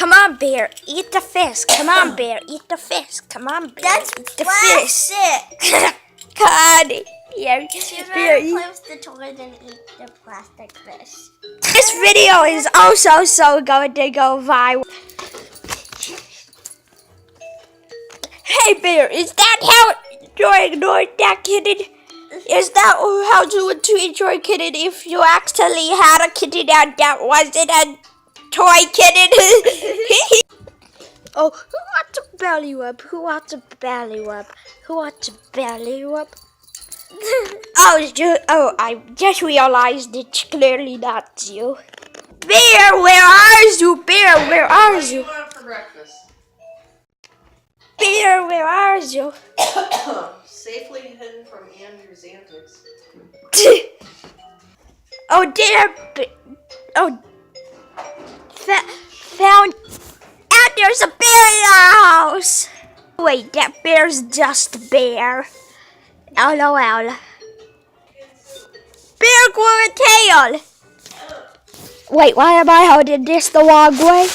Come on, bear, eat the fish. Come on, bear, eat the fish. Come on, bear, That's eat the plastic. fish. God, yeah, She'd bear, rather play with the toy than eat the plastic fish. This video is also so going to go viral. Hey, bear, is that how you ignored that kitten? Is that how to enjoy kitten if you actually had a kitten and that wasn't a toy kitten? Oh, who wants a belly rub? Who wants a belly rub? Who wants a belly rub? I just realized it's clearly not you. Bear, where are you? Bear, where are you? What do you want for breakfast? Bear, where are you? Safely hidden from Andrew's antics. Oh dear! Found. And there's a bear in our house. Wait, that bear's just a bear. LOL. Bear grew a tail. Wait, why am I holding this the wrong way?